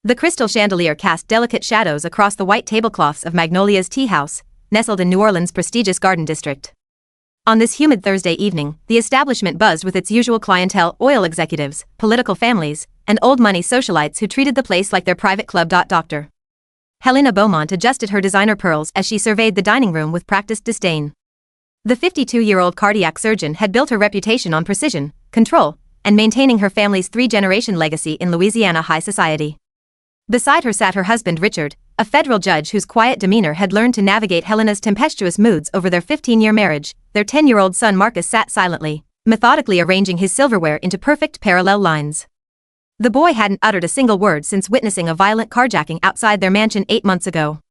The crystal chandelier cast delicate shadows across the white tablecloths of Magnolia's tea house, nestled in New Orleans' prestigious garden district. On this humid Thursday evening, the establishment buzzed with its usual clientele: oil executives, political families, and old-money socialites who treated the place like their private club. Dr. Helena Beaumont adjusted her designer pearls as she surveyed the dining room with practiced disdain. The 52-year-old cardiac surgeon had built her reputation on precision, control, and maintaining her family's three-generation legacy in Louisiana high society. Beside her sat her husband Richard, a federal judge whose quiet demeanor had learned to navigate Helena's tempestuous moods over their 15-year marriage. Their 10-year-old son Marcus sat silently, methodically arranging his silverware into perfect parallel lines. The boy hadn't uttered a single word since witnessing a violent carjacking outside their mansion 8 months ago.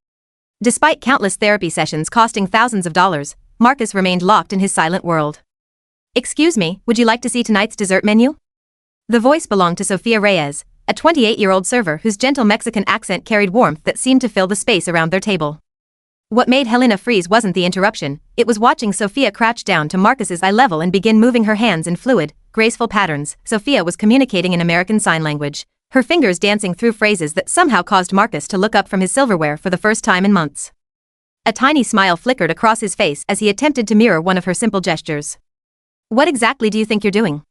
Despite countless therapy sessions costing thousands of dollars, Marcus remained locked in his silent world. "Excuse me, would you like to see tonight's dessert menu?" The voice belonged to Sophia Reyes, a 28-year-old server whose gentle Mexican accent carried warmth that seemed to fill the space around their table. What made Helena freeze wasn't the interruption, it was watching Sophia crouch down to Marcus's eye level and begin moving her hands in fluid, graceful patterns. Sophia was communicating in American Sign Language, her fingers dancing through phrases that somehow caused Marcus to look up from his silverware for the first time in months. A tiny smile flickered across his face as he attempted to mirror one of her simple gestures. "What exactly do you think you're doing?"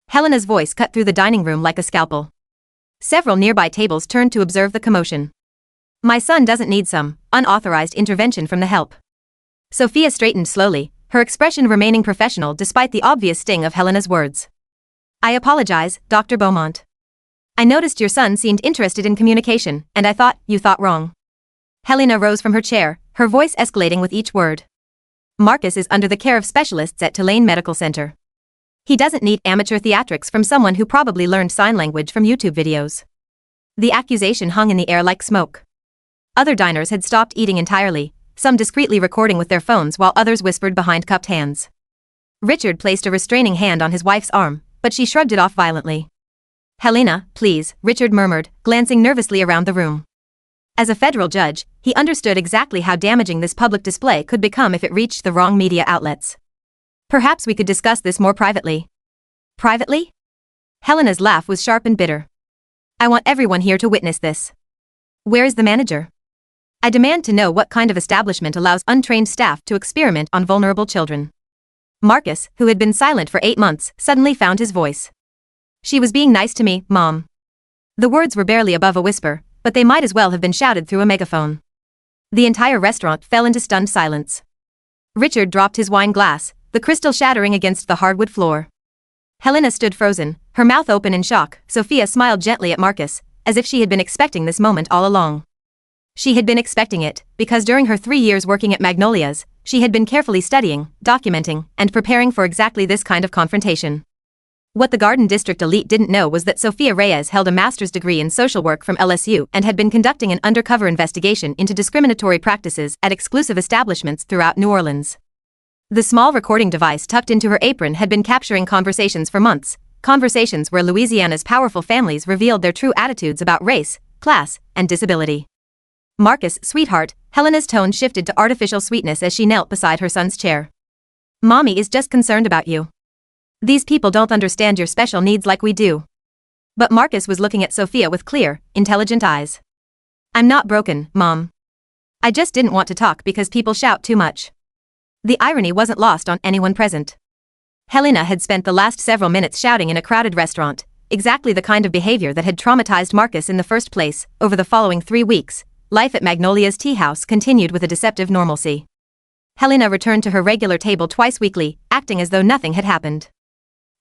Helena's voice cut through the dining room like a scalpel. Several nearby tables turned to observe the commotion. "My son doesn't need some unauthorized intervention from the help." Sophia straightened slowly, her expression remaining professional despite the obvious sting of Helena's words. "I apologize, Dr. Beaumont. I noticed your son seemed interested in communication, and I thought you thought wrong." Helena rose from her chair, her voice escalating with each word. "Marcus is under the care of specialists at Tulane Medical Center. He doesn't need amateur theatrics from someone who probably learned sign language from YouTube videos." The accusation hung in the air like smoke. Other diners had stopped eating entirely, some discreetly recording with their phones while others whispered behind cupped hands. Richard placed a restraining hand on his wife's arm, but she shrugged it off violently. "Helena, please," Richard murmured, glancing nervously around the room. As a federal judge, he understood exactly how damaging this public display could become if it reached the wrong media outlets. "Perhaps we could discuss this more privately." "Privately?" Helena's laugh was sharp and bitter. "I want everyone here to witness this. Where is the manager? I demand to know what kind of establishment allows untrained staff to experiment on vulnerable children." Marcus, who had been silent for 8 months, suddenly found his voice. "She was being nice to me, Mom." The words were barely above a whisper, but they might as well have been shouted through a megaphone. The entire restaurant fell into stunned silence. Richard dropped his wine glass, the crystal shattering against the hardwood floor. Helena stood frozen, her mouth open in shock. Sophia smiled gently at Marcus, as if she had been expecting this moment all along. She had been expecting it, because during her 3 years working at Magnolia's, she had been carefully studying, documenting, and preparing for exactly this kind of confrontation. What the Garden District elite didn't know was that Sophia Reyes held a master's degree in social work from LSU and had been conducting an undercover investigation into discriminatory practices at exclusive establishments throughout New Orleans. The small recording device tucked into her apron had been capturing conversations for months, conversations where Louisiana's powerful families revealed their true attitudes about race, class, and disability. "Marcus, sweetheart," Helena's tone shifted to artificial sweetness as she knelt beside her son's chair. "Mommy is just concerned about you. These people don't understand your special needs like we do." But Marcus was looking at Sophia with clear, intelligent eyes. "I'm not broken, Mom. I just didn't want to talk because people shout too much." The irony wasn't lost on anyone present. Helena had spent the last several minutes shouting in a crowded restaurant, exactly the kind of behavior that had traumatized Marcus in the first place. Over the following 3 weeks, life at Magnolia's tea house continued with a deceptive normalcy. Helena returned to her regular table twice weekly, acting as though nothing had happened.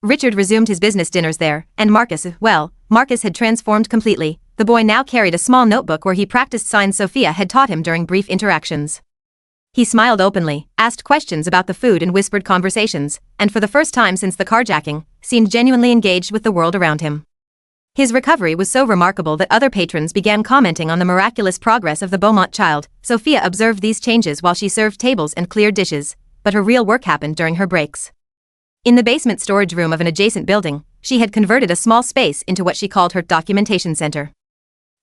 Richard resumed his business dinners there, and Marcus had transformed completely. The boy now carried a small notebook where he practiced signs Sophia had taught him during brief interactions. He smiled openly, asked questions about the food and whispered conversations, and for the first time since the carjacking, seemed genuinely engaged with the world around him. His recovery was so remarkable that other patrons began commenting on the miraculous progress of the Beaumont child. Sophia observed these changes while she served tables and cleared dishes, but her real work happened during her breaks. In the basement storage room of an adjacent building, she had converted a small space into what she called her documentation center.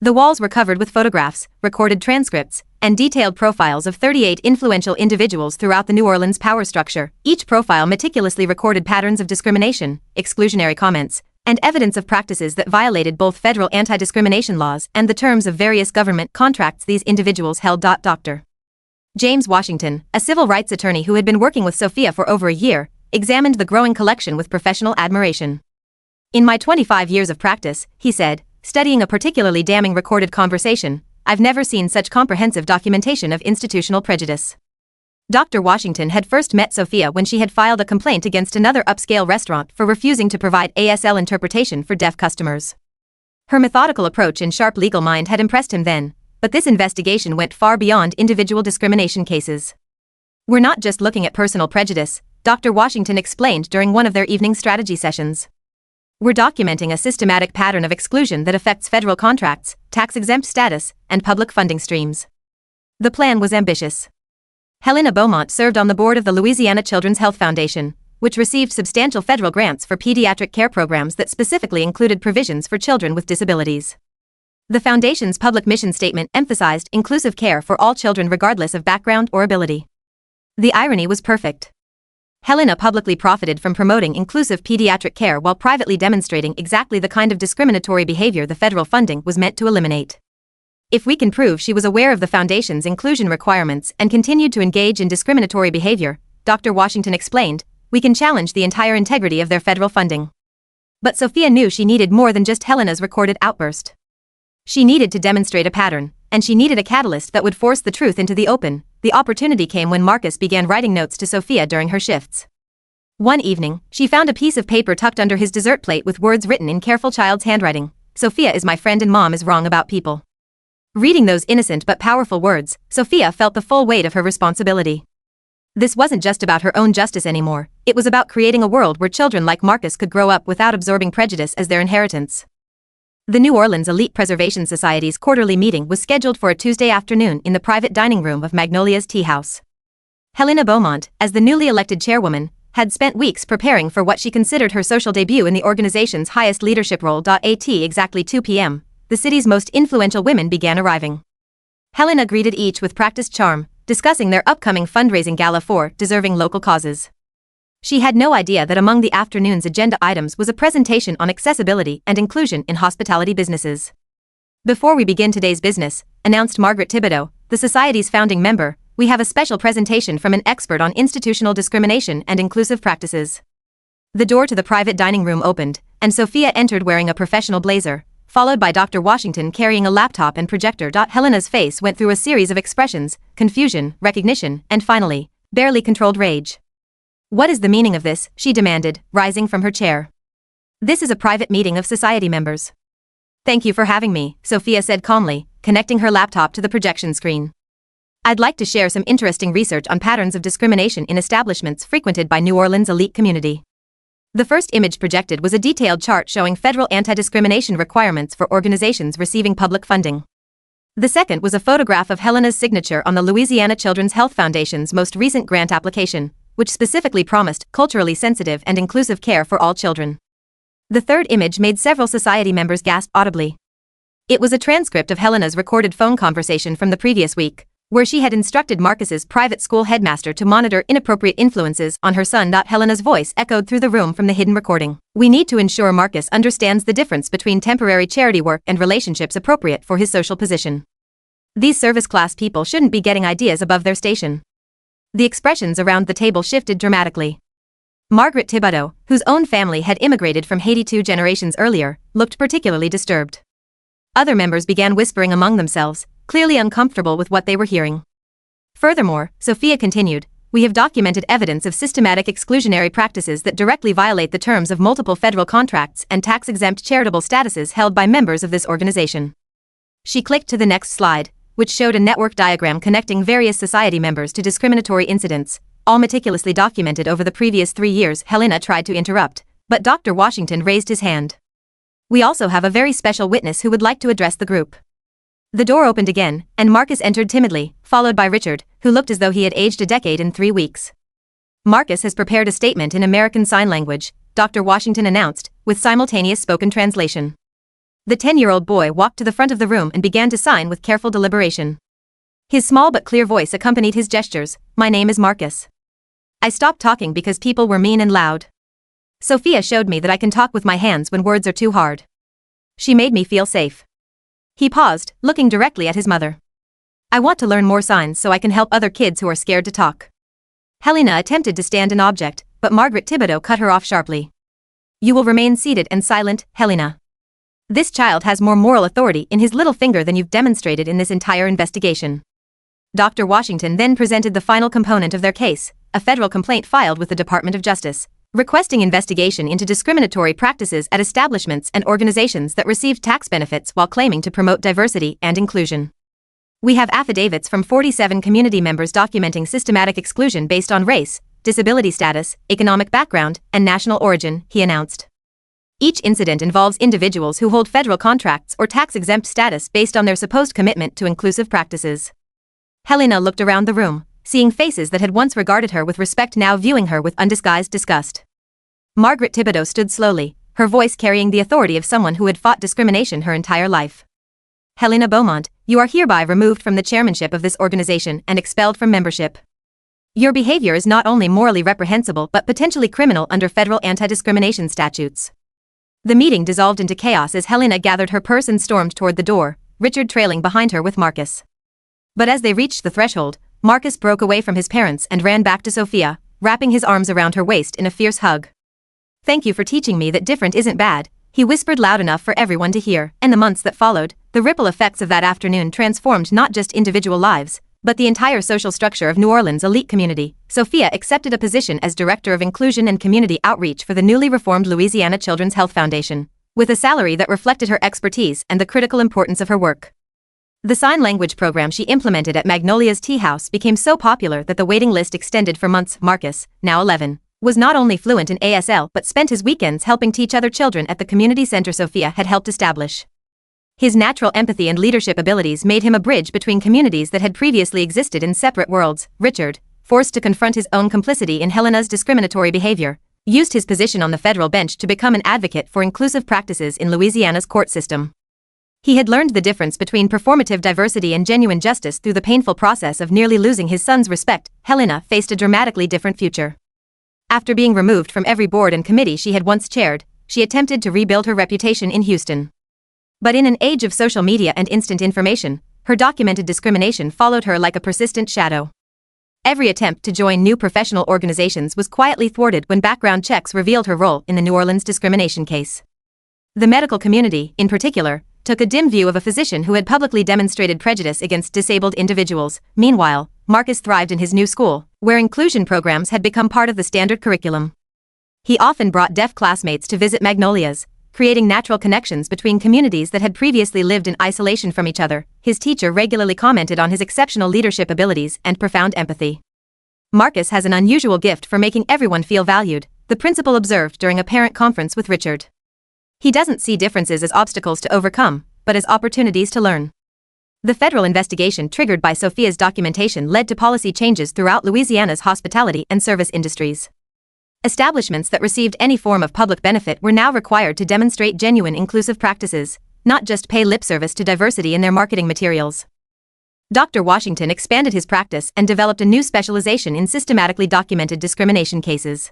The walls were covered with photographs, recorded transcripts, and detailed profiles of 38 influential individuals throughout the New Orleans power structure. Each profile meticulously recorded patterns of discrimination, exclusionary comments, and evidence of practices that violated both federal anti-discrimination laws and the terms of various government contracts these individuals held. Dr. James Washington, a civil rights attorney who had been working with Sophia for over a year, examined the growing collection with professional admiration. "In my 25 years of practice," he said, studying a particularly damning recorded conversation, "I've never seen such comprehensive documentation of institutional prejudice." Dr. Washington had first met Sophia when she had filed a complaint against another upscale restaurant for refusing to provide ASL interpretation for deaf customers. Her methodical approach and sharp legal mind had impressed him then, but this investigation went far beyond individual discrimination cases. "We're not just looking at personal prejudice," Dr. Washington explained during one of their evening strategy sessions. "We're documenting a systematic pattern of exclusion that affects federal contracts, tax-exempt status, and public funding streams." The plan was ambitious. Helena Beaumont served on the board of the Louisiana Children's Health Foundation, which received substantial federal grants for pediatric care programs that specifically included provisions for children with disabilities. The foundation's public mission statement emphasized inclusive care for all children regardless of background or ability. The irony was perfect. Helena publicly profited from promoting inclusive pediatric care while privately demonstrating exactly the kind of discriminatory behavior the federal funding was meant to eliminate. "If we can prove she was aware of the foundation's inclusion requirements and continued to engage in discriminatory behavior," Dr. Washington explained, "we can challenge the entire integrity of their federal funding." But Sophia knew she needed more than just Helena's recorded outburst. She needed to demonstrate a pattern, and she needed a catalyst that would force the truth into the open. The opportunity came when Marcus began writing notes to Sophia during her shifts. One evening, she found a piece of paper tucked under his dessert plate with words written in careful child's handwriting. "Sophia is my friend and Mom is wrong about people." Reading those innocent but powerful words, Sophia felt the full weight of her responsibility. This wasn't just about her own justice anymore, it was about creating a world where children like Marcus could grow up without absorbing prejudice as their inheritance. The New Orleans Elite Preservation Society's quarterly meeting was scheduled for a Tuesday afternoon in the private dining room of Magnolia's Tea House. Helena Beaumont, as the newly elected chairwoman, had spent weeks preparing for what she considered her social debut in the organization's highest leadership role. At exactly 2 p.m., the city's most influential women began arriving. Helena greeted each with practiced charm, discussing their upcoming fundraising gala for deserving local causes. She had no idea that among the afternoon's agenda items was a presentation on accessibility and inclusion in hospitality businesses. "Before we begin today's business," announced Margaret Thibodeau, the Society's founding member, "we have a special presentation from an expert on institutional discrimination and inclusive practices." The door to the private dining room opened, and Sophia entered wearing a professional blazer, followed by Dr. Washington carrying a laptop and projector. Helena's face went through a series of expressions: confusion, recognition, and finally, barely controlled rage. "What is the meaning of this?" she demanded, rising from her chair. "This is a private meeting of society members." "Thank you for having me," Sophia said calmly, connecting her laptop to the projection screen. "I'd like to share some interesting research on patterns of discrimination in establishments frequented by New Orleans' elite community." The first image projected was a detailed chart showing federal anti-discrimination requirements for organizations receiving public funding. The second was a photograph of Helena's signature on the Louisiana Children's Health Foundation's most recent grant application, which specifically promised culturally sensitive and inclusive care for all children. The third image made several society members gasp audibly. It was a transcript of Helena's recorded phone conversation from the previous week, where she had instructed Marcus's private school headmaster to monitor inappropriate influences on her son. Helena's voice echoed through the room from the hidden recording. "We need to ensure Marcus understands the difference between temporary charity work and relationships appropriate for his social position. These service-class people shouldn't be getting ideas above their station." The expressions around the table shifted dramatically. Margaret Thibodeau, whose own family had immigrated from Haiti 2 generations earlier, looked particularly disturbed. Other members began whispering among themselves, clearly uncomfortable with what they were hearing. Furthermore, Sophia continued, "We have documented evidence of systematic exclusionary practices that directly violate the terms of multiple federal contracts and tax-exempt charitable statuses held by members of this organization." She clicked to the next slide, which showed a network diagram connecting various society members to discriminatory incidents, all meticulously documented over the previous 3 years. Helena tried to interrupt, but Dr. Washington raised his hand. "We also have a very special witness who would like to address the group." The door opened again, and Marcus entered timidly, followed by Richard, who looked as though he had aged a decade in 3 weeks. "Marcus has prepared a statement in American Sign Language," Dr. Washington announced, with simultaneous spoken translation. The 10-year-old boy walked to the front of the room and began to sign with careful deliberation. His small but clear voice accompanied his gestures. "My name is Marcus. I stopped talking because people were mean and loud. Sophia showed me that I can talk with my hands when words are too hard. She made me feel safe. He paused, looking directly at his mother. I want to learn more signs so I can help other kids who are scared to talk. Helena attempted to stand an object, but Margaret Thibodeau cut her off sharply. You will remain seated and silent, Helena. This child has more moral authority in his little finger than you've demonstrated in this entire investigation. Dr. Washington then presented the final component of their case, a federal complaint filed with the Department of Justice, requesting investigation into discriminatory practices at establishments and organizations that received tax benefits while claiming to promote diversity and inclusion. We have affidavits from 47 community members documenting systematic exclusion based on race, disability status, economic background, and national origin, he announced. Each incident involves individuals who hold federal contracts or tax-exempt status based on their supposed commitment to inclusive practices. Helena looked around the room, seeing faces that had once regarded her with respect now viewing her with undisguised disgust. Margaret Thibodeau stood slowly, her voice carrying the authority of someone who had fought discrimination her entire life. Helena Beaumont, you are hereby removed from the chairmanship of this organization and expelled from membership. Your behavior is not only morally reprehensible but potentially criminal under federal anti-discrimination statutes. The meeting dissolved into chaos as Helena gathered her purse and stormed toward the door, Richard trailing behind her with Marcus. But as they reached the threshold, Marcus broke away from his parents and ran back to Sophia, wrapping his arms around her waist in a fierce hug. Thank you for teaching me that different isn't bad, he whispered loud enough for everyone to hear, and the months that followed, the ripple effects of that afternoon transformed not just individual lives, but the entire social structure of New Orleans' elite community. Sophia accepted a position as Director of Inclusion and Community Outreach for the newly reformed Louisiana Children's Health Foundation, with a salary that reflected her expertise and the critical importance of her work. The sign language program she implemented at Magnolia's Tea House became so popular that the waiting list extended for months. Marcus, now 11, was not only fluent in ASL but spent his weekends helping teach other children at the community center Sophia had helped establish. His natural empathy and leadership abilities made him a bridge between communities that had previously existed in separate worlds. Richard, forced to confront his own complicity in Helena's discriminatory behavior, used his position on the federal bench to become an advocate for inclusive practices in Louisiana's court system. He had learned the difference between performative diversity and genuine justice through the painful process of nearly losing his son's respect. Helena faced a dramatically different future. After being removed from every board and committee she had once chaired, she attempted to rebuild her reputation in Houston. But in an age of social media and instant information, her documented discrimination followed her like a persistent shadow. Every attempt to join new professional organizations was quietly thwarted when background checks revealed her role in the New Orleans discrimination case. The medical community, in particular, took a dim view of a physician who had publicly demonstrated prejudice against disabled individuals. Meanwhile, Marcus thrived in his new school, where inclusion programs had become part of the standard curriculum. He often brought deaf classmates to visit Magnolia's, creating natural connections between communities that had previously lived in isolation from each other. His teacher regularly commented on his exceptional leadership abilities and profound empathy. Marcus has an unusual gift for making everyone feel valued, the principal observed during a parent conference with Richard. He doesn't see differences as obstacles to overcome, but as opportunities to learn. The federal investigation triggered by Sophia's documentation led to policy changes throughout Louisiana's hospitality and service industries. Establishments that received any form of public benefit were now required to demonstrate genuine inclusive practices, not just pay lip service to diversity in their marketing materials. Dr. Washington expanded his practice and developed a new specialization in systematically documented discrimination cases.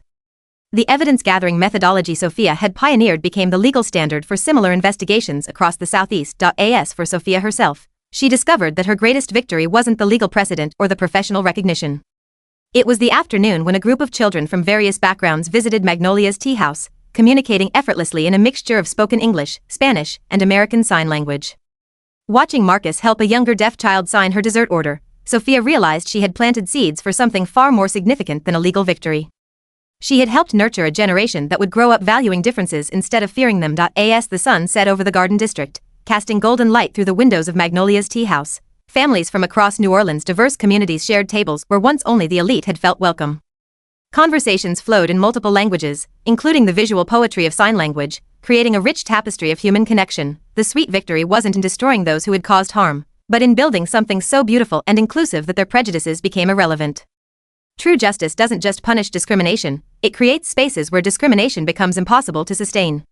The evidence-gathering methodology Sophia had pioneered became the legal standard for similar investigations across the Southeast. As for Sophia herself, she discovered that her greatest victory wasn't the legal precedent or the professional recognition. It was the afternoon when a group of children from various backgrounds visited Magnolia's Tea House, communicating effortlessly in a mixture of spoken English, Spanish, and American Sign Language. Watching Marcus help a younger deaf child sign her dessert order, Sophia realized she had planted seeds for something far more significant than a legal victory. She had helped nurture a generation that would grow up valuing differences instead of fearing them. As the sun set over the Garden District, casting golden light through the windows of Magnolia's Tea House, families from across New Orleans' diverse communities shared tables where once only the elite had felt welcome. Conversations flowed in multiple languages, including the visual poetry of sign language, creating a rich tapestry of human connection. The sweet victory wasn't in destroying those who had caused harm, but in building something so beautiful and inclusive that their prejudices became irrelevant. True justice doesn't just punish discrimination, it creates spaces where discrimination becomes impossible to sustain.